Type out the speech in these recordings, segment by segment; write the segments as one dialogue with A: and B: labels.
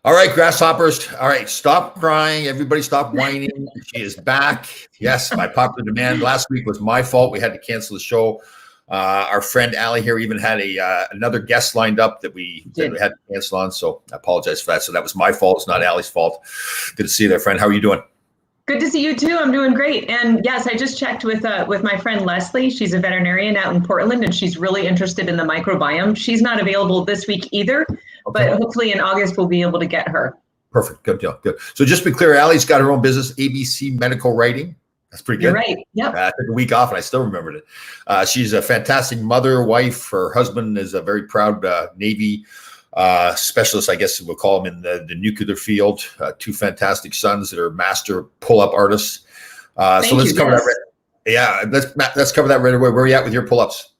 A: All right, grasshoppers. All right, stop crying. Everybody stop whining. She is back. Yes, by popular demand. Last week was my fault. We had to cancel the show. Our friend Allie here even had another guest lined up that we had to cancel on. So I apologize for that. So that was my fault. It's not Allie's fault. Good to see you there, friend. How are you doing?
B: Good to see you too. I'm doing great. And yes, I just checked with my friend Leslie. She's a veterinarian out in Portland, and she's really interested in the microbiome. She's not available this week either, but hopefully in August we'll be able to get her.
A: Perfect. Good deal. Good. So just to be clear, Allie's got her own business, ABC Medical Writing. That's pretty good.
B: You're right. Yep.
A: I took a week off and I still remembered it. She's a fantastic mother, wife. Her husband is a very proud Navy specialist, I guess we'll call him, in the nuclear field. Two fantastic sons that are master pull-up artists. So let's cover that. Yeah, let's cover that right away. Where are you at with your pull-ups?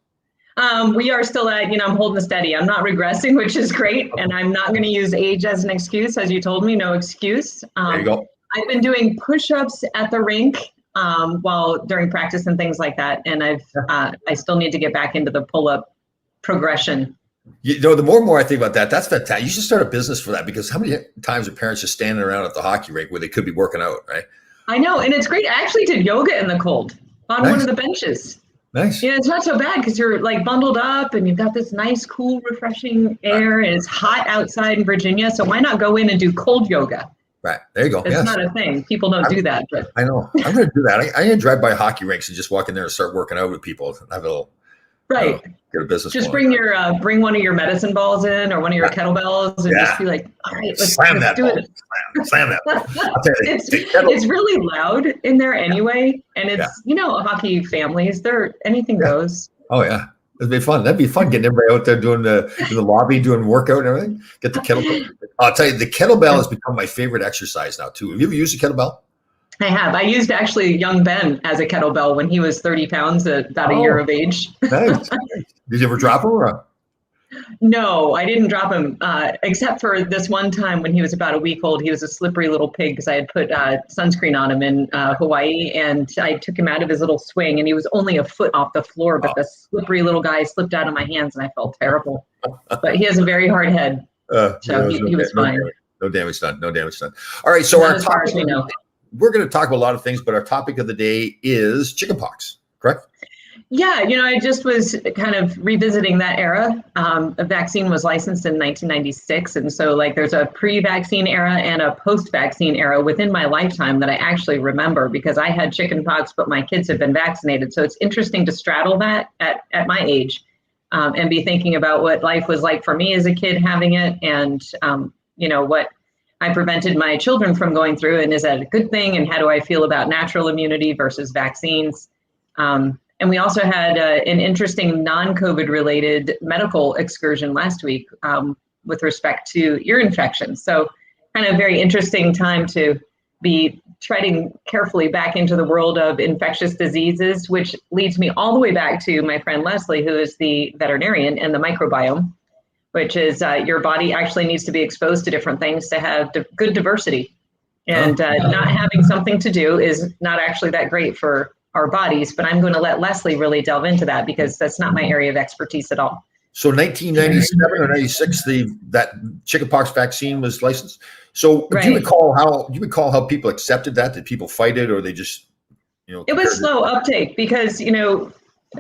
B: We are still at, I'm holding steady. I'm not regressing, which is great. And I'm not going to use age as an excuse. As you told me, no excuse.
A: There you go.
B: I've been doing push-ups at the rink while during practice and things like that. And I still need to get back into the pull-up progression.
A: The more and more I think about that, that's fantastic. You should start a business for that, because how many times are parents just standing around at the hockey rink where they could be working out, right?
B: I know. And it's great. I actually did yoga in the cold on one of the benches.
A: Nice.
B: Yeah, it's not so bad because you're like bundled up and you've got this nice, cool, refreshing air, and it's hot outside in Virginia. So why not go in and do cold yoga?
A: Right. There you go.
B: It's not a thing. People don't do that. But
A: I know. I'm going to do that. I'm going to drive by hockey rinks and just walk in there and start working out with people. Have a little, get a business.
B: Just bring bring one of your medicine balls in or one of your kettlebells and just be like, all right, let's do it.
A: Slam that.
B: It's really loud in there anyway. And it's, hockey families, anything goes.
A: Oh, yeah. It'd be fun. That'd be fun getting everybody out there doing in the lobby, doing workout and everything. Get the kettlebell. I'll tell you, the kettlebell has become my favorite exercise now, too. Have you ever used a kettlebell?
B: I have. I used actually young Ben as a kettlebell when he was 30 pounds at about a year of age.
A: Nice. Did you ever drop him? Or?
B: No, I didn't drop him, except for this one time when he was about a week old. He was a slippery little pig because I had put sunscreen on him in Hawaii, and I took him out of his little swing, and he was only a foot off the floor, but the slippery little guy slipped out of my hands, and I felt terrible. But he has a very hard head, so he was fine.
A: No damage done. No damage done. All right, so
B: as far as we know.
A: We're going to talk about a lot of things, but our topic of the day is chickenpox, correct?
B: Yeah, I just was kind of revisiting that era. A vaccine was licensed in 1996. And so there's a pre-vaccine era and a post-vaccine era within my lifetime that I actually remember, because I had chickenpox, but my kids have been vaccinated. So it's interesting to straddle that at my age and be thinking about what life was like for me as a kid having it, and, what I prevented my children from going through, and is that a good thing? And how do I feel about natural immunity versus vaccines? And we also had an interesting non-COVID related medical excursion last week with respect to ear infections. So kind of very interesting time to be treading carefully back into the world of infectious diseases, which leads me all the way back to my friend Leslie, who is the veterinarian, and the microbiome, which is your body actually needs to be exposed to different things to have good diversity. And not having something to do is not actually that great for our bodies, but I'm going to let Leslie really delve into that, because that's not my area of expertise at all.
A: So 1997 or 96, that chickenpox vaccine was licensed. So do you recall how people accepted that? Did people fight it, or they just,
B: It was slow uptake because,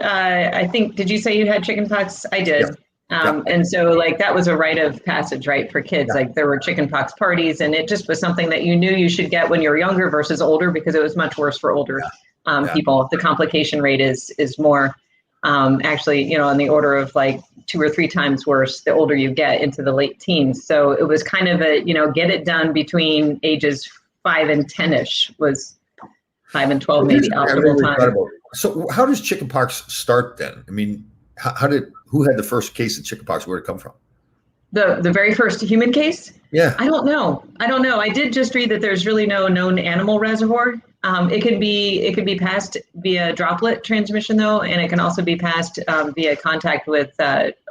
B: I think, did you say you had chickenpox? I did. Yeah. And so that was a rite of passage, right, for kids. Yeah. There were chickenpox parties, and it just was something that you knew you should get when you were younger versus older, because it was much worse for older people. The complication rate is more actually, on the order of 2 or 3 times worse the older you get into the late teens. So it was kind of a, get it done between ages 5 and 10-ish, was 5 and 12 maybe optimal time.
A: So how does chickenpox start then? I mean, who had the first case of chickenpox? Where did it come from?
B: The very first human case?
A: Yeah.
B: I don't know. I did just read that there's really no known animal reservoir. It can be passed via droplet transmission though, and it can also be passed via contact with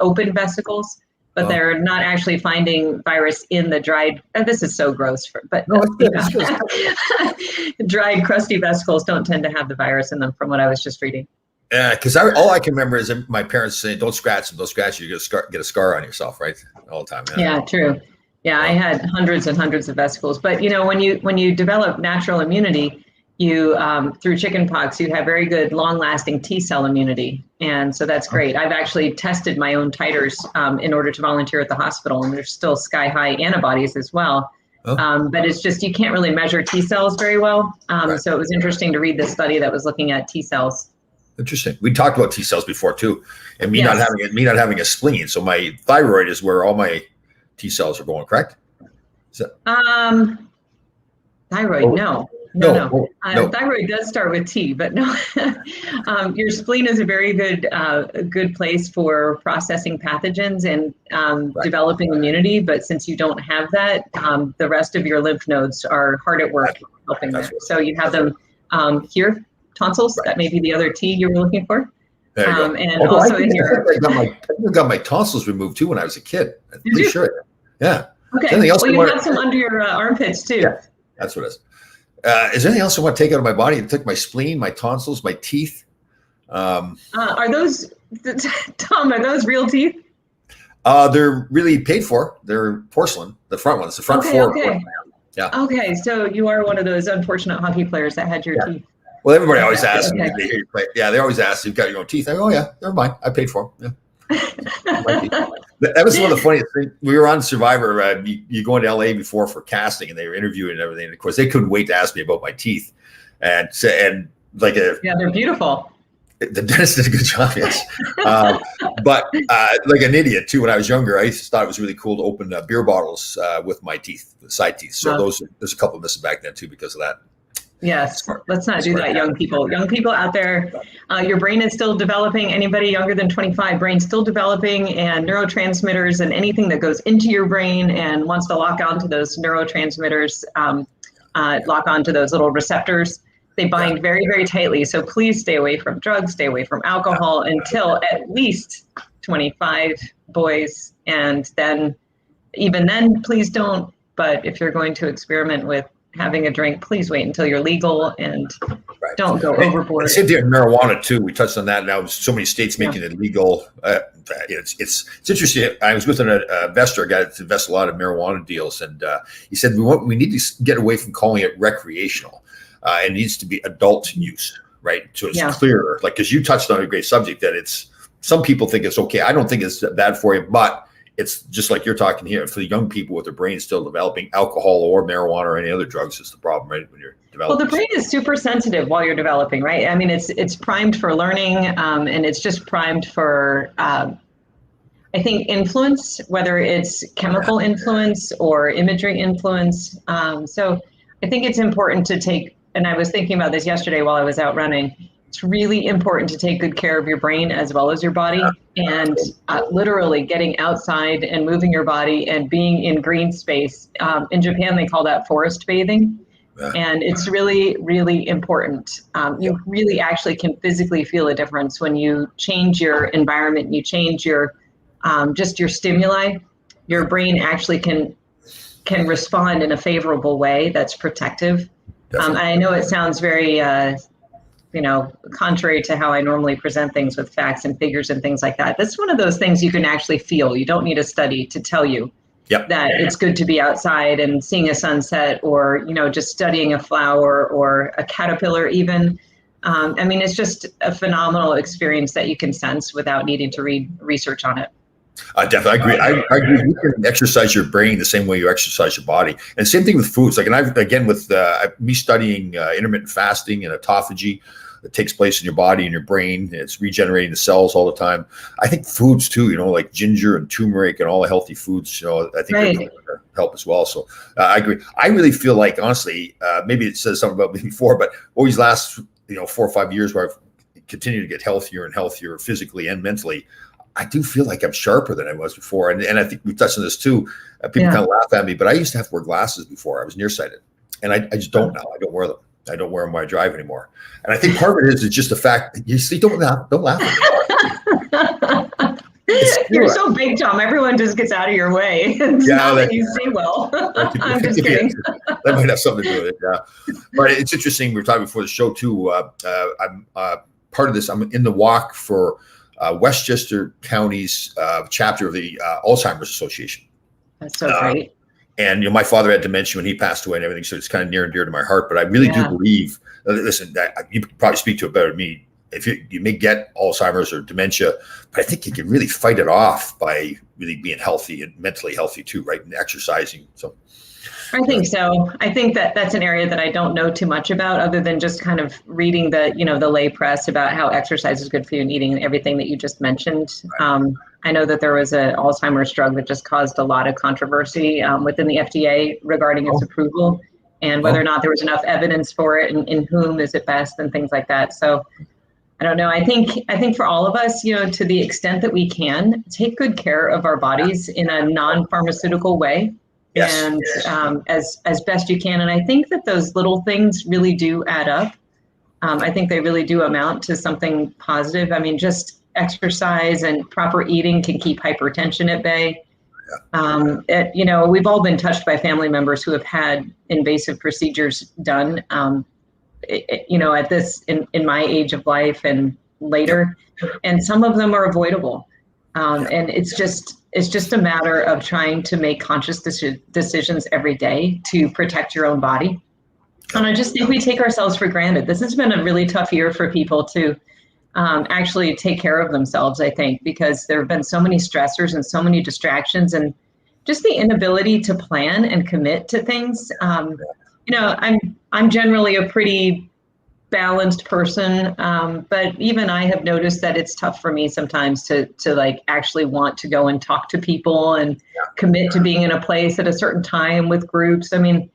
B: open vesicles. But they're not actually finding virus in the dried. This is so gross, dried crusty vesicles don't tend to have the virus in them, from what I was just reading.
A: Yeah, because all I can remember is my parents saying, "Don't scratch them, don't scratch you. Get a scar on yourself," right, all the time.
B: Yeah, true. Yeah, I had hundreds and hundreds of vesicles. But when you develop natural immunity, you through chickenpox, you have very good long-lasting T cell immunity, and so that's great. I've actually tested my own titers in order to volunteer at the hospital, and there's still sky-high antibodies as well. But it's just you can't really measure T cells very well. So it was interesting to read this study that was looking at T cells.
A: Interesting. We talked about T cells before too, and me not having a spleen. So my thyroid is where all my T cells are going. Correct? Is that...
B: Thyroid? No. No. Thyroid does start with T, but no. Your spleen is a very good place for processing pathogens and developing immunity. But since you don't have that, the rest of your lymph nodes are hard at work helping that. So you have them here, tonsils. That may be the other T you were looking for.
A: There you go.
B: And also in your...
A: I got my tonsils removed too when I was a kid. I'm pretty sure. Yeah.
B: Okay. Well, you have some under your armpits too.
A: Yeah, that's what it is. Is there anything else I want to take out of my body? I took my spleen, my tonsils, my teeth.
B: Are those, Tom, are those real teeth?
A: They're really paid for. They're porcelain, the front ones, the front four.
B: Okay.
A: Yeah.
B: Okay, so you are one of those unfortunate hockey players that had your teeth.
A: Well, everybody always asks me. They hear you play. Yeah, they always ask, "You've got your own teeth?" I go, "Oh yeah, never mind. I paid for them." Yeah. That was one of the funniest things. We were on Survivor. You go into LA before for casting, and they were interviewing and everything. And of course, they couldn't wait to ask me about my teeth. And
B: they're beautiful.
A: The dentist did a good job, yes. But like an idiot too. When I was younger, I used to thought it was really cool to open beer bottles with my teeth, the side teeth. So there's a couple missing back then too because of that.
B: Yes, let's not do that, young people. Young people out there, your brain is still developing. Anybody younger than 25, brain's still developing, and neurotransmitters and anything that goes into your brain and wants to lock onto those neurotransmitters, lock onto those little receptors. They bind very, very tightly. So please stay away from drugs, stay away from alcohol until at least 25, boys. And then, even then, please don't. But if you're going to experiment with having a drink, please wait until you're legal and don't go overboard.
A: Same thing with marijuana too. We touched on that. Now so many states making it legal. It's interesting. I was with an investor, a guy that invests a lot of marijuana deals, and he said we need to get away from calling it recreational. It needs to be adult use, right? So it's clearer. Like because you touched on a great subject that it's some people think it's okay. I don't think it's bad for you, but it's just like you're talking here for the young people with their brains still developing. Alcohol or marijuana or any other drugs is the problem, right? When you're developing.
B: Well, the brain is super sensitive while you're developing, right? I mean, it's primed for learning, and it's just primed for, I think, influence, whether it's chemical influence or imagery influence. So I think it's important to take, and I was thinking about this yesterday while I was out running. It's really important to take good care of your brain as well as your body, and literally getting outside and moving your body and being in green space. In Japan, they call that forest bathing. And it's really, really important. You really actually can physically feel a difference when you change your environment, you change your, just your stimuli. Your brain actually can respond in a favorable way that's protective. I know it sounds very, contrary to how I normally present things with facts and figures and things like that. That's one of those things you can actually feel. You don't need a study to tell you that it's good to be outside and seeing a sunset or, just studying a flower or a caterpillar even. I mean, it's just a phenomenal experience that you can sense without needing to read research on it.
A: I definitely agree. I agree. You can exercise your brain the same way you exercise your body, and same thing with foods. Like, and with me studying intermittent fasting and autophagy that takes place in your body and your brain. And it's regenerating the cells all the time. I think foods too. Like ginger and turmeric and all the healthy foods. I think help as well. So I agree. I really feel like, honestly, maybe it says something about me before, but over these last 4 or 5 years where I've continued to get healthier and healthier physically and mentally, I do feel like I'm sharper than I was before. And I think we touched on this too. People kind of laugh at me, but I used to have to wear glasses before. I was nearsighted. And I just don't now. I don't wear them. I don't wear them when I drive anymore. And I think part of it is just the fact that you see, don't laugh at me.
B: You're so big, Tom. Everyone just gets out of your way. It's not that you see well. I'm just kidding.
A: That might have something to do with it. Yeah. But it's interesting. We were talking before the show too. I'm part of this. I'm in the walk for Westchester County's chapter of the Alzheimer's Association.
B: That's so great.
A: And my father had dementia when he passed away and everything, so it's kind of near and dear to my heart. But I really do believe, listen, that you could probably speak to it better than me. If you may get Alzheimer's or dementia, but I think you can really fight it off by really being healthy and mentally healthy too, right? And exercising. So
B: I think so. I think that that's an area that I don't know too much about, other than just kind of reading the lay press about how exercise is good for you and eating and everything that you just mentioned. I know that there was an Alzheimer's drug that just caused a lot of controversy within the FDA regarding its approval and whether or not there was enough evidence for it and in whom is it best and things like that. So I don't know. I think for all of us, to the extent that we can, take good care of our bodies in a non-pharmaceutical way.
A: Yes.
B: And as best you can. And I think that those little things really do add up. I think they really do amount to something positive. I mean, just exercise and proper eating can keep hypertension at bay. We've all been touched by family members who have had invasive procedures done, at this, in my age of life and later, and some of them are avoidable. And it's just a matter of trying to make conscious decisions every day to protect your own body. And I just think we take ourselves for granted. This has been a really tough year for people to actually take care of themselves, I think, because there have been so many stressors and so many distractions and just the inability to plan and commit to things. I'm generally a pretty balanced person, but even I have noticed that it's tough for me sometimes to like actually want to go and talk to people and commit to being in a place at a certain time with groups. I mean,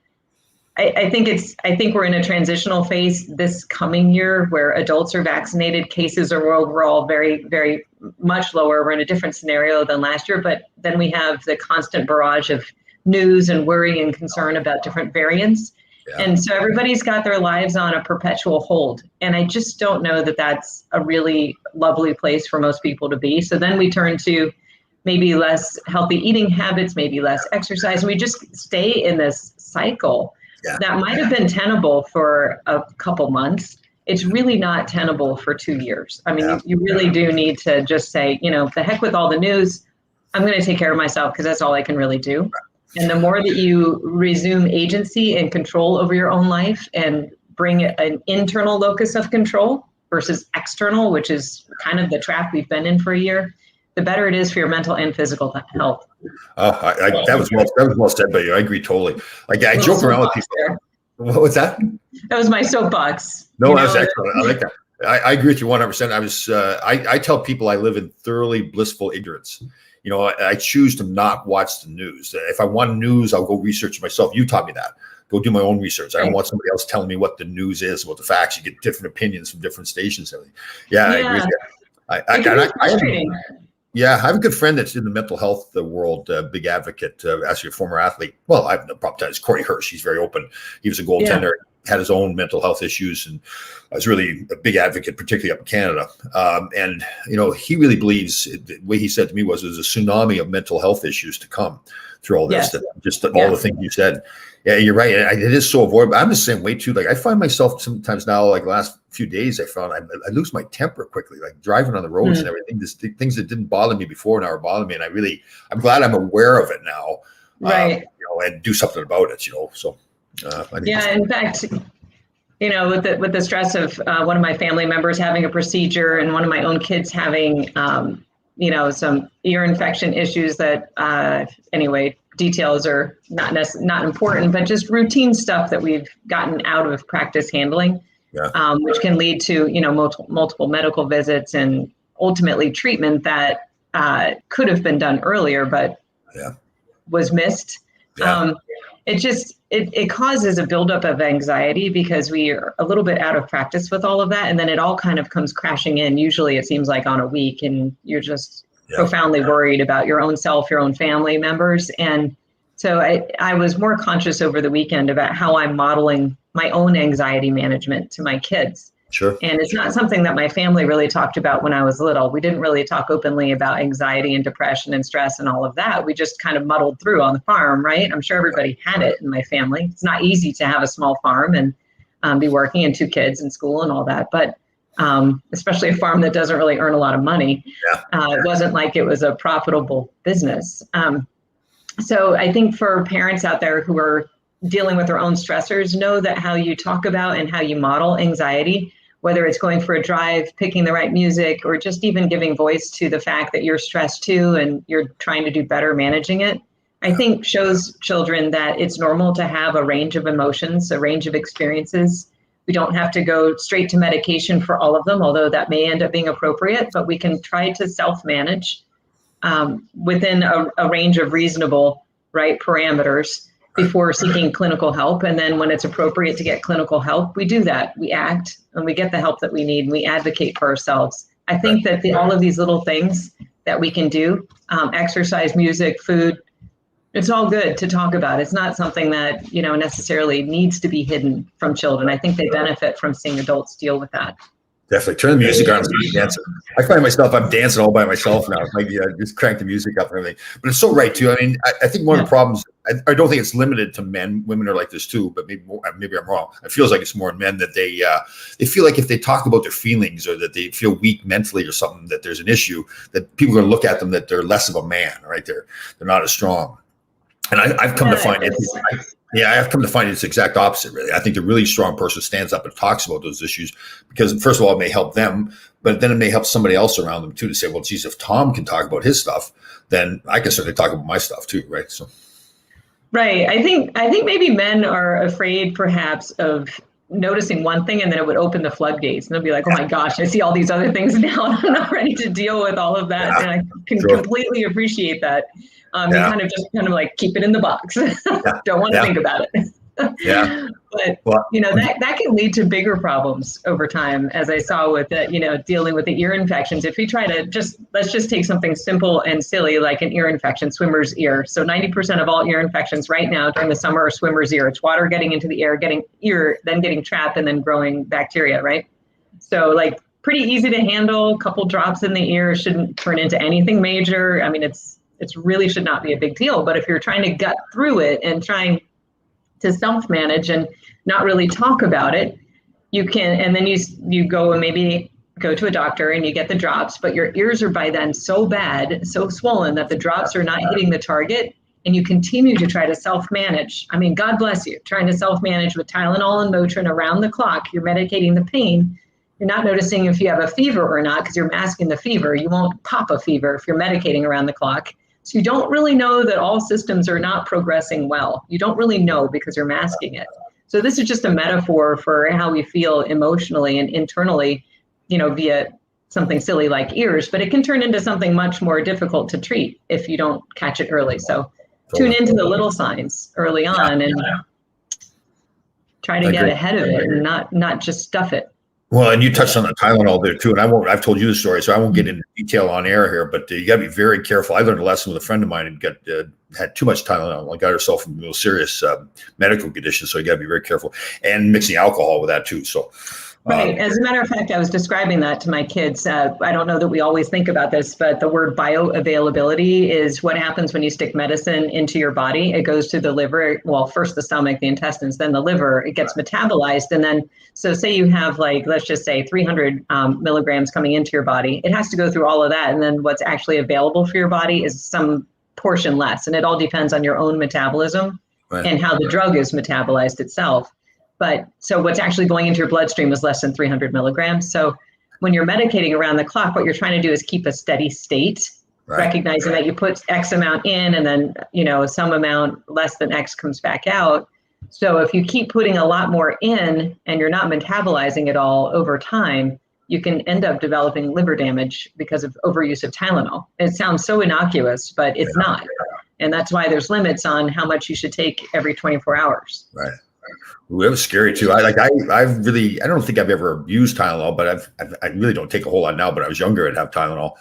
B: I think we're in a transitional phase this coming year where adults are vaccinated, cases are overall very, very much lower. We're in a different scenario than last year, but then we have the constant barrage of news and worry and concern about different variants. And so everybody's got their lives on a perpetual hold. And I just don't know that that's a really lovely place for most people to be. So then we turn to maybe less healthy eating habits, maybe less exercise. We just stay in this cycle that might have been tenable for a couple months. It's really not tenable for 2 years. I mean, you really do need to just say, the heck with all the news. I'm going to take care of myself because that's all I can really do. And the more that you resume agency and control over your own life and bring an internal locus of control versus external, which is kind of the trap we've been in for a year, the better it is for your mental and physical health.
A: That was well said by you. I agree totally. Like I joke around with people. What's that?
B: That was my soapbox.
A: No, that's excellent. I like that. I agree with you 100%. I tell people I live in thoroughly blissful ignorance. I choose to not watch the news. If I want news, I'll go research myself. You taught me that. Go do my own research. I don't want somebody else telling me what the news is, what the facts. You get different opinions from different stations. I agree with you. I have a good friend that's in the mental health world, big advocate, actually a former athlete. Well, I have no problem. It's Corey Hirsch. He's very open. He was a goaltender, had his own mental health issues, and was really a big advocate, particularly up in Canada. And he really believes, the way he said to me was, there's a tsunami of mental health issues to come through all this, all the things you said. Yeah, you're right. It is so avoidable. I'm the same way too. Like I find myself sometimes now, like the last few days, I found I lose my temper quickly, like driving on the roads and everything. Things that didn't bother me before now are bothering me. And I'm glad I'm aware of it now.
B: Right.
A: And do something about it, So
B: in fact, with the stress of one of my family members having a procedure and one of my own kids having, some ear infection issues that, details are not important, but just routine stuff that we've gotten out of practice handling, which can lead to, multiple medical visits and ultimately treatment that could have been done earlier, but was missed. It causes a buildup of anxiety because we are a little bit out of practice with all of that. And then it all kind of comes crashing in. Usually it seems like on a week, and you're just profoundly worried about your own self, your own family members. And so I was more conscious over the weekend about how I'm modeling my own anxiety management to my kids.
A: Sure.
B: And it's not something that my family really talked about when I was little. We didn't really talk openly about anxiety and depression and stress and all of that. We just kind of muddled through on the farm, right? I'm sure everybody had it in my family. It's not easy to have a small farm and be working and 2 kids in school and all that. But especially a farm that doesn't really earn a lot of money. It wasn't like it was a profitable business. So I think for parents out there who are dealing with their own stressors, know that how you talk about and how you model anxiety, whether it's going for a drive, picking the right music, or just even giving voice to the fact that you're stressed too and you're trying to do better managing it, I think shows children that it's normal to have a range of emotions, a range of experiences. We don't have to go straight to medication for all of them, although that may end up being appropriate, but we can try to self-manage within a range of reasonable, right, parameters before seeking clinical help. And then when it's appropriate to get clinical help, we do that. We act and we get the help that we need and we advocate for ourselves. I think that all of these little things that we can do, exercise, music, food, it's all good to talk about. It's not something that, necessarily needs to be hidden from children. I think they benefit from seeing adults deal with that.
A: Definitely turn the music on and start dancing. I find myself, I'm dancing all by myself now. Like, just crank the music up and everything. But it's so right too. I mean, I think one of the problems, I don't think it's limited to men. Women are like this too, but maybe I'm wrong. It feels like it's more in men that they feel like if they talk about their feelings or that they feel weak mentally or something, that there's an issue, that people are going to look at them that they're less of a man, right? They're not as strong. And I've come to find it. I've come to find it's the exact opposite, really. I think the really strong person stands up and talks about those issues because, first of all, it may help them, but then it may help somebody else around them too to say, well, geez, if Tom can talk about his stuff, then I can certainly talk about my stuff too, right? So,
B: right. I think maybe men are afraid, perhaps, of noticing one thing and then it would open the floodgates and they'll be like, oh my gosh, I see all these other things now. I'm not ready to deal with all of that. And I can completely appreciate that. You kind of like keep it in the box. Don't want to think about it. But that can lead to bigger problems over time, as I saw with dealing with the ear infections. If we try to let's just take something simple and silly like an ear infection, swimmer's ear. So 90% of all ear infections right now during the summer are swimmer's ear. It's water getting into the air, then getting trapped and then growing bacteria, right? So like pretty easy to handle. A couple drops in the ear shouldn't turn into anything major. I mean, it's really should not be a big deal. But if you're trying to gut through it and trying to self-manage and not really talk about it, you can, and then you go and maybe go to a doctor and you get the drops, but your ears are by then so bad, so swollen that the drops are not hitting the target, and you continue to try to self-manage. I mean, God bless you, trying to self-manage with Tylenol and Motrin around the clock. You're medicating the pain. You're not noticing if you have a fever or not because you're masking the fever. You won't pop a fever if you're medicating around the clock. So you don't really know that all systems are not progressing well. You don't really know because you're masking it. So this is just a metaphor for how we feel emotionally and internally, via something silly like ears, but it can turn into something much more difficult to treat if you don't catch it early. So tune into the little signs early on and try to get ahead of it and not just stuff it.
A: Well, and you touched on the Tylenol there too, and I've told you the story, so I won't get into detail on air here, but you got to be very careful. I learned a lesson with a friend of mine who had too much Tylenol and got herself in real serious medical conditions, so you got to be very careful. And mixing alcohol with that too, so.
B: Right. As a matter of fact, I was describing that to my kids. I don't know that we always think about this, but the word bioavailability is what happens when you stick medicine into your body. It goes to the liver, well, first the stomach, the intestines, then the liver. It gets metabolized. And then, so say you have let's just say 300 milligrams coming into your body. It has to go through all of that. And then what's actually available for your body is some portion less. And it all depends on your own metabolism and how the drug is metabolized itself. But so what's actually going into your bloodstream is less than 300 milligrams. So when you're medicating around the clock, what you're trying to do is keep a steady state, recognizing that you put X amount in and then, some amount less than X comes back out. So if you keep putting a lot more in and you're not metabolizing it all over time, you can end up developing liver damage because of overuse of Tylenol. It sounds so innocuous, but it's not. And that's why there's limits on how much you should take every 24 hours.
A: Right. Ooh, it was scary too. I don't think I've ever used Tylenol, but I really don't take a whole lot now. But I was younger, I'd have Tylenol.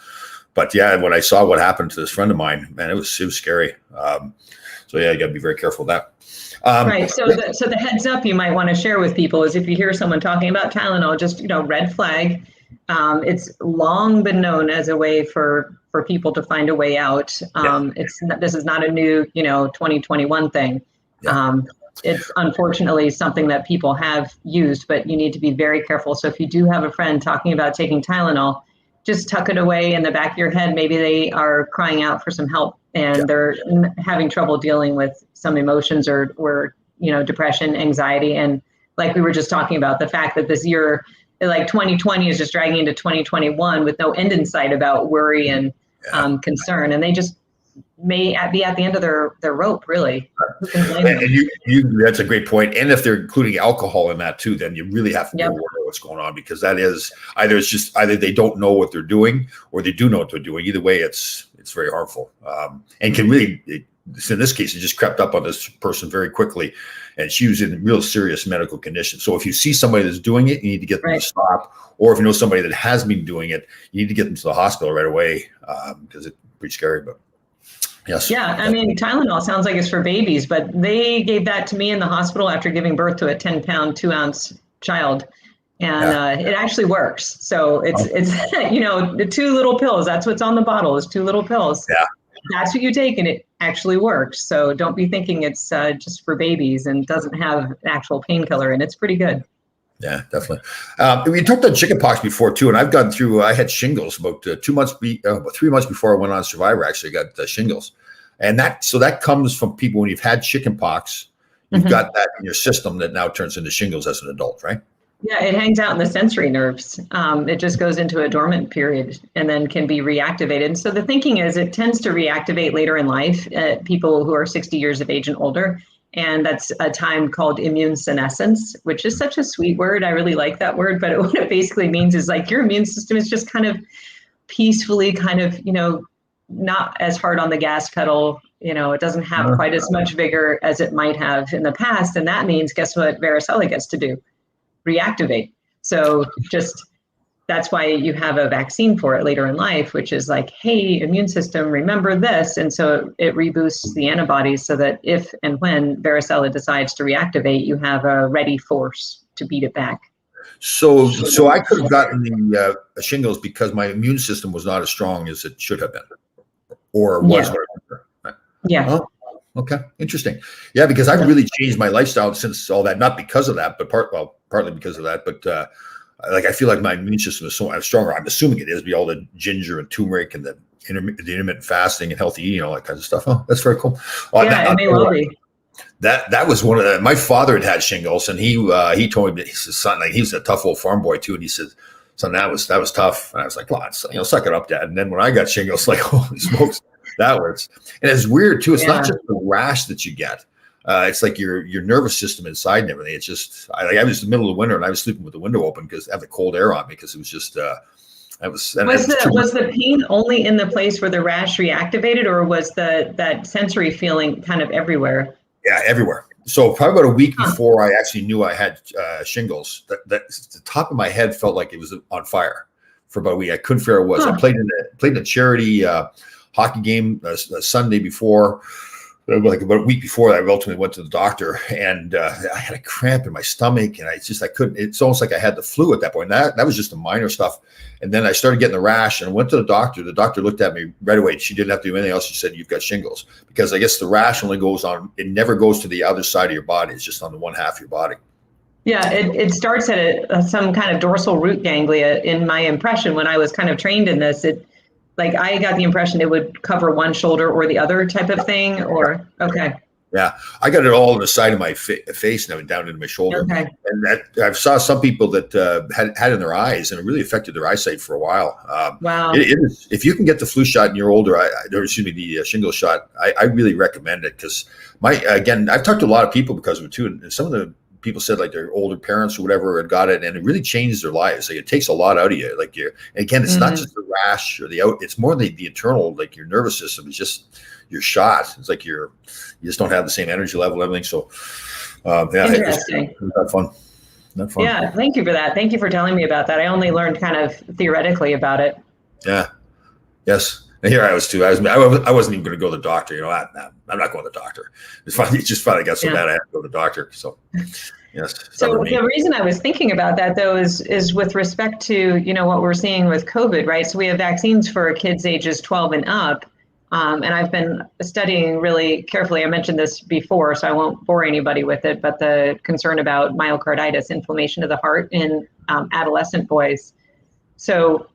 A: But yeah, when I saw what happened to this friend of mine, man, it was scary. So yeah, you got to be very careful of that.
B: Right. So the heads up you might want to share with people is if you hear someone talking about Tylenol, just red flag. It's long been known as a way for people to find a way out. This is not a new 2021 thing. It's unfortunately something that people have used, but you need to be very careful. So if you do have a friend talking about taking Tylenol, just tuck it away in the back of your head. Maybe they are crying out for some help and they're having trouble dealing with some emotions or depression, anxiety. And like we were just talking about, the fact that this year, like 2020 is just dragging into 2021 with no end in sight about worry and concern. And they just may be at the end of their rope, really. Who can blame them?
A: And that's a great point. And if they're including alcohol in that too, then you really have to be aware of what's going on, because that is either they don't know what they're doing or they do know what they're doing. Either way, it's very harmful, and can really, in this case, it just crept up on this person very quickly, and she was in real serious medical condition. So if you see somebody that's doing it, you need to get them to stop. Or if you know somebody that has been doing it, you need to get them to the hospital right away, because it's pretty scary. But yes.
B: Yeah, I mean, Tylenol sounds like it's for babies, but they gave that to me in the hospital after giving birth to a 10-pound, 2-ounce child. And it actually works. So it's the 2 little pills. That's what's on the bottle is 2 little pills.
A: Yeah.
B: That's what you take, and it actually works. So don't be thinking it's just for babies and doesn't have an actual painkiller, and it's pretty good.
A: Yeah, definitely. We talked about chickenpox before too, and I've gone through. I had shingles about 3 months before I went on Survivor. Actually, got shingles, and that comes from people when you've had chickenpox. You've got that in your system that now turns into shingles as an adult, right?
B: Yeah, it hangs out in the sensory nerves. It just goes into a dormant period and then can be reactivated. And so the thinking is it tends to reactivate later in life, people who are 60 years of age and older. And that's a time called immune senescence, which is such a sweet word. I really like that word. But what it basically means is like your immune system is just kind of peacefully not as hard on the gas pedal. It doesn't have quite as much vigor as it might have in the past. And that means, guess what varicella gets to do? Reactivate. So that's why you have a vaccine for it later in life, which is like, hey, immune system, remember this. And so it reboosts the antibodies so that if and when varicella decides to reactivate, you have a ready force to beat it back.
A: So I could have gotten the shingles because my immune system was not as strong as it should have been, or was.
B: Yeah.
A: Oh, okay, interesting. Yeah, because I've really changed my lifestyle since all that. Not because of that, but partly because of that. But I feel like my immune system is so much stronger. I'm assuming it is, be all the ginger and turmeric and the intermittent fasting and healthy eating, all that kind of stuff. Oh, that's very cool.
B: It may well be.
A: That was one of the. My father had shingles, and he told me that his son, like, he was a tough old farm boy too, and he said, "Son, that was tough." And I was like, "Well, suck it up, Dad." And then when I got shingles, like, holy smokes, that hurts. And it's weird too. It's not just the rash that you get. It's like your nervous system inside and everything. It's just I was in the middle of the winter and I was sleeping with the window open because I have the cold air on because it was just was
B: the pain only in the place where the rash reactivated, or was that sensory feeling kind of everywhere?
A: Yeah, everywhere. So probably about a week before I actually knew I had shingles, the top of my head felt like it was on fire for about a week. I couldn't figure out what it was. I played in a charity hockey game a Sunday before. Like about a week before that, I ultimately went to the doctor, and I had a cramp in my stomach, and I couldn't. It's almost like I had the flu at that point. That was just the minor stuff, and then I started getting the rash, and I went to the doctor. The doctor looked at me right away. She didn't have to do anything else. She said, "You've got shingles," because I guess the rash only goes on. It never goes to the other side of your body. It's just on the one half of your body.
B: Yeah, it starts at some kind of dorsal root ganglia. In my impression, when I was kind of trained in this, like I got the impression it would cover one shoulder or the other type of thing, or okay.
A: Yeah, I got it all on the side of my face and down into my shoulder.
B: Okay.
A: And that I saw some people that had in their eyes, and it really affected their eyesight for a while.
B: Wow.
A: It is, if you can get the flu shot and you're older, the shingle shot, I really recommend it because I've talked to a lot of people because of it too, and some of the people said like their older parents or whatever had got it, and it really changed their lives. Like it takes a lot out of you. Like it's not just the rash or it's more the internal, like your nervous system is just you're shot. It's like you just don't have the same energy level, and everything. So
B: interesting.
A: Not fun.
B: Yeah, thank you for that. Thank you for telling me about that. I only learned kind of theoretically about it.
A: Yeah. Yes. And here I was too. I wasn't even going to go to the doctor. I'm not going to the doctor. It's just finally got so bad I had to go to the doctor. So, yes.
B: So the reason I was thinking about that though is with respect to what we're seeing with COVID, right? So we have vaccines for kids ages 12 and up, and I've been studying really carefully. I mentioned this before, so I won't bore anybody with it. But the concern about myocarditis, inflammation of the heart in adolescent boys. So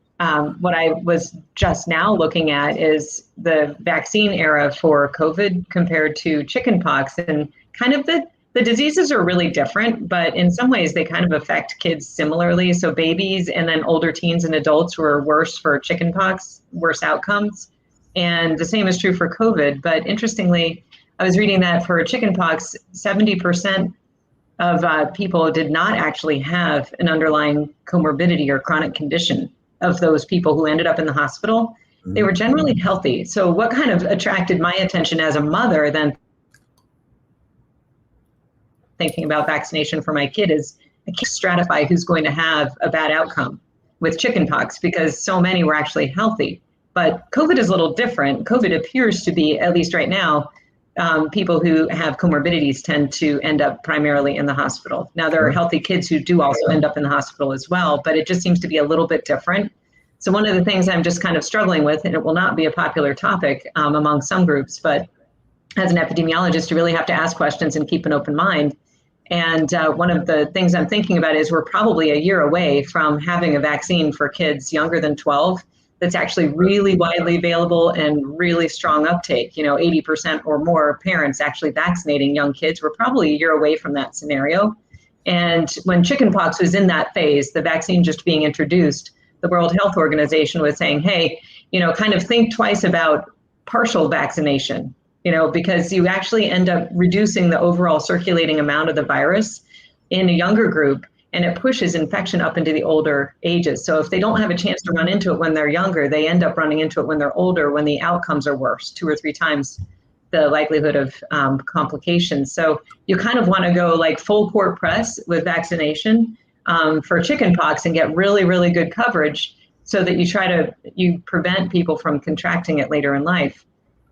B: What I was just now looking at is the vaccine era for COVID compared to chickenpox, and kind of the diseases are really different, but in some ways they kind of affect kids similarly. So babies and then older teens and adults were worse for chickenpox, worse outcomes. And the same is true for COVID. But interestingly, I was reading that for chickenpox, 70% of people did not actually have an underlying comorbidity or chronic condition of those people who ended up in the hospital. They were generally healthy. So what kind of attracted my attention as a mother then thinking about vaccination for my kid is I can't stratify who's going to have a bad outcome with chickenpox because so many were actually healthy. But COVID is a little different. COVID appears to be, at least right now, people who have comorbidities tend to end up primarily in the hospital. Now, there are healthy kids who do also end up in the hospital as well, but it just seems to be a little bit different. So one of the things I'm just kind of struggling with, and it will not be a popular topic among some groups, but as an epidemiologist, you really have to ask questions and keep an open mind. And one of the things I'm thinking about is we're probably a year away from having a vaccine for kids younger than 12 that's actually really widely available and really strong uptake. 80% or more parents actually vaccinating young kids. We're probably a year away from that scenario. And when chickenpox was in that phase, the vaccine just being introduced, the World Health Organization was saying, hey, kind of think twice about partial vaccination, because you actually end up reducing the overall circulating amount of the virus in a younger group, and it pushes infection up into the older ages. So if they don't have a chance to run into it when they're younger, they end up running into it when they're older, when the outcomes are worse, 2 or 3 times the likelihood of complications. So you kind of want to go like full court press with vaccination for chickenpox and get really, really good coverage so that you prevent people from contracting it later in life.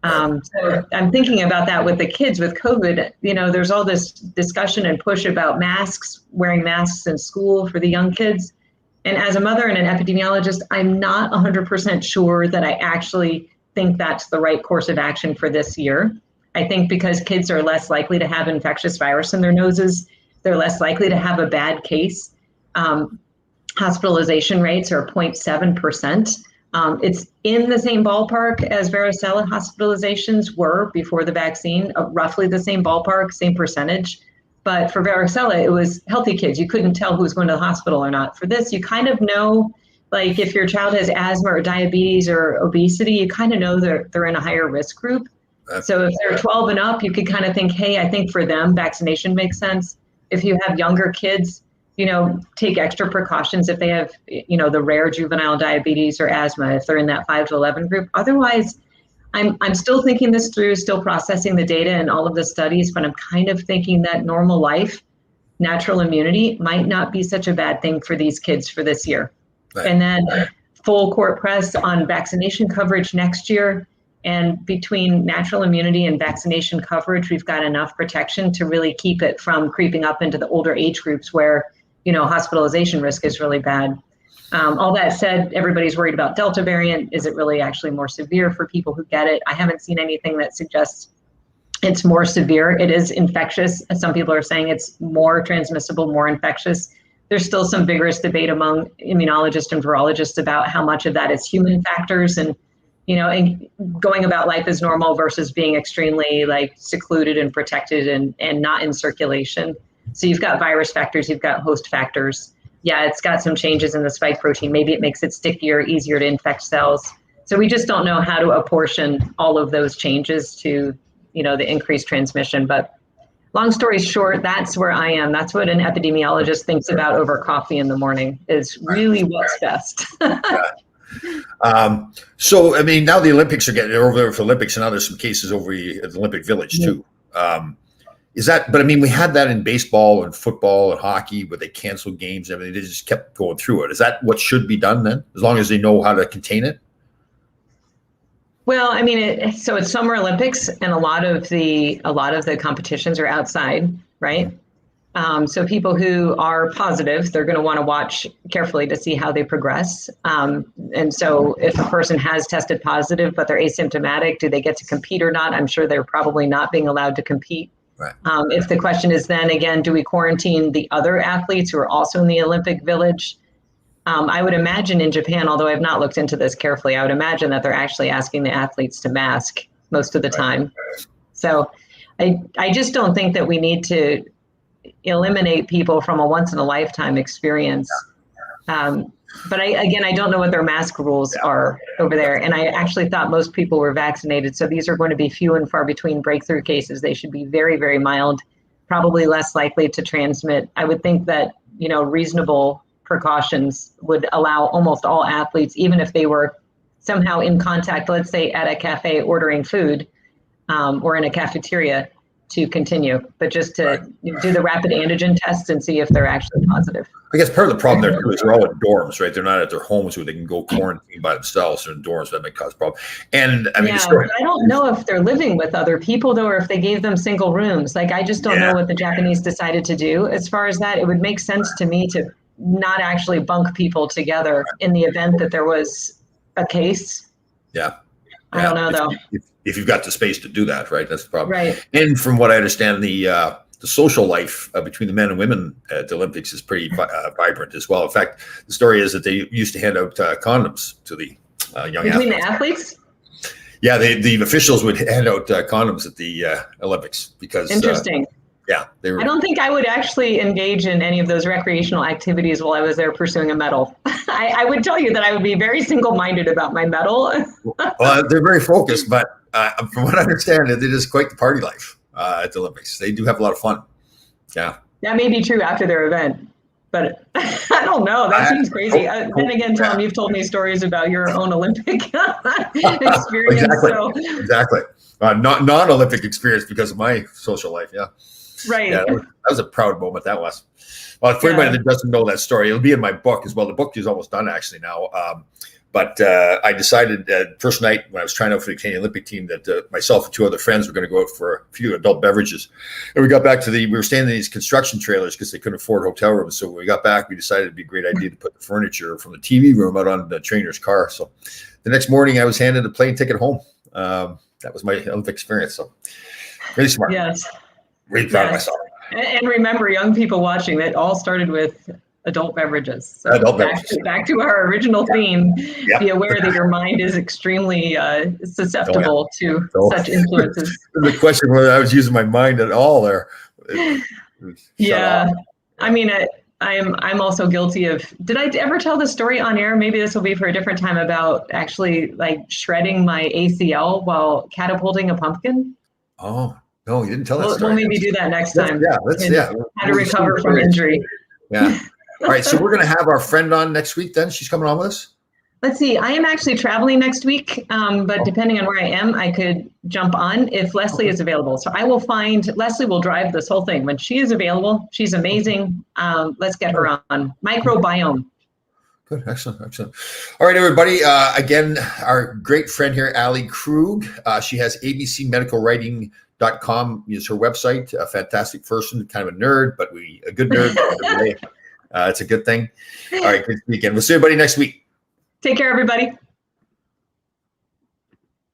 B: So I'm thinking about that with the kids with COVID. There's all this discussion and push about masks, wearing masks in school for the young kids. And as a mother and an epidemiologist, I'm not 100% sure that I actually think that's the right course of action for this year. I think because kids are less likely to have infectious virus in their noses, they're less likely to have a bad case. Hospitalization rates are 0.7%. It's in the same ballpark as varicella hospitalizations were before the vaccine, roughly the same ballpark, same percentage. But for varicella, it was healthy kids. You couldn't tell who was going to the hospital or not. For this, you kind of know, like if your child has asthma or diabetes or obesity, you kind of know they're in a higher risk group. So if they're 12 and up, you could kind of think, hey, I think for them, vaccination makes sense. If you have younger kids, take extra precautions if they have, the rare juvenile diabetes or asthma, if they're in that 5 to 11 group. Otherwise, I'm still thinking this through, still processing the data and all of the studies, but I'm kind of thinking that normal life, natural immunity might not be such a bad thing for these kids for this year. Right. And then full court press on vaccination coverage next year. And between natural immunity and vaccination coverage, we've got enough protection to really keep it from creeping up into the older age groups where hospitalization risk is really bad. All that said, everybody's worried about Delta variant. Is it really actually more severe for people who get it? I haven't seen anything that suggests it's more severe. It is infectious. Some people are saying it's more transmissible, more infectious. There's still some vigorous debate among immunologists and virologists about how much of that is human factors and going about life as normal versus being extremely secluded and protected and not in circulation. So you've got virus factors, you've got host factors. Yeah, it's got some changes in the spike protein. Maybe it makes it stickier, easier to infect cells. So we just don't know how to apportion all of those changes to, the increased transmission. But long story short, that's where I am. That's what an epidemiologist thinks about over coffee in the morning is really what's best.
A: So, now the Olympics are getting over there for Olympics, and now there's some cases over at the Olympic Village too. But we had that in baseball and football and hockey where they canceled games and everything. They just kept going through it. Is that what should be done then, as long as they know how to contain it?
B: Well, so it's Summer Olympics and a lot of the competitions are outside, right? So people who are positive, they're going to want to watch carefully to see how they progress. And so if a person has tested positive, but they're asymptomatic, do they get to compete or not? I'm sure they're probably not being allowed to compete. Right. If the question is then again, do we quarantine the other athletes who are also in the Olympic Village? I would imagine in Japan, although I've not looked into this carefully, I would imagine that they're actually asking the athletes to mask most of the time. So I just don't think that we need to eliminate people from a once in a lifetime experience. But I don't know what their mask rules are over there. And I actually thought most people were vaccinated. So these are going to be few and far between breakthrough cases. They should be very, very mild, probably less likely to transmit. I would think that, reasonable precautions would allow almost all athletes, even if they were somehow in contact, let's say at a cafe ordering food or in a cafeteria, to continue, but just to do the rapid antigen tests and see if they're actually positive.
A: I guess part of the problem there too is they're all in dorms, right? They're not at their homes where they can go quarantine by themselves. They're in dorms, that may cause a problem. And I mean,
B: I don't know if they're living with other people though, or if they gave them single rooms. Like, I just don't know what the Japanese decided to do. As far as that, it would make sense to me to not actually bunk people together in the event that there was a case.
A: Yeah.
B: I don't know though.
A: If you've got the space to do that, right? That's the problem.
B: Right.
A: And from what I understand, the social life between the men and women at the Olympics is pretty vibrant as well. In fact, the story is that they used to hand out condoms to the young athletes.
B: Between the athletes?
A: Yeah, the officials would hand out condoms at the Olympics because.
B: Interesting.
A: Yeah, they were.
B: I don't think I would actually engage in any of those recreational activities while I was there pursuing a medal. I would tell you that I would be very single-minded about my medal.
A: Well, they're very focused, but from what I understand, it is quite the party life at the Olympics. They do have a lot of fun. Yeah.
B: That may be true after their event, but I don't know. That seems crazy. Then again, Tom, you've told me stories about your own Olympic experience.
A: Exactly. Non-Olympic experience because of my social life. Yeah.
B: Right.
A: Yeah, that was a proud moment. That was. Well, for anybody that doesn't know that story, it'll be in my book as well. The book is almost done actually now. But I decided first night when I was trying out for the Canadian Olympic team that myself and two other friends were going to go out for a few adult beverages. And we got back we were staying in these construction trailers because they couldn't afford hotel rooms. So when we got back, we decided it'd be a great idea to put the furniture from the TV room out on the trainer's car. So the next morning I was handed a plane ticket home. That was my Olympic experience. So really smart.
B: Yes.
A: Really proud of myself.
B: And remember, young people watching, that all started with adult beverages. So back to our original theme. Be aware that your mind is extremely susceptible to such influences.
A: The question whether I was using my mind at all there.
B: I mean, I'm also guilty of. Did I ever tell the story on air? Maybe this will be for a different time, about actually like shredding my ACL while catapulting a pumpkin.
A: Oh. No, you didn't tell that story.
B: We'll maybe do that next time. How to recover from injury.
A: Yeah. All right. So we're going to have our friend on next week then. She's coming on with us?
B: Let's see. I am actually traveling next week, but depending on where I am, I could jump on if Leslie is available. So I will find, Leslie will drive this whole thing. When she is available, she's amazing. Let's get her on. Microbiome.
A: Good. Excellent. All right, everybody. Again, our great friend here, Ali Krug. She has abcmedicalwriting.com is her website. A fantastic person, kind of a nerd, but a good nerd. It's a good thing. All right, good to see you again. We'll see everybody next week.
B: Take care, everybody.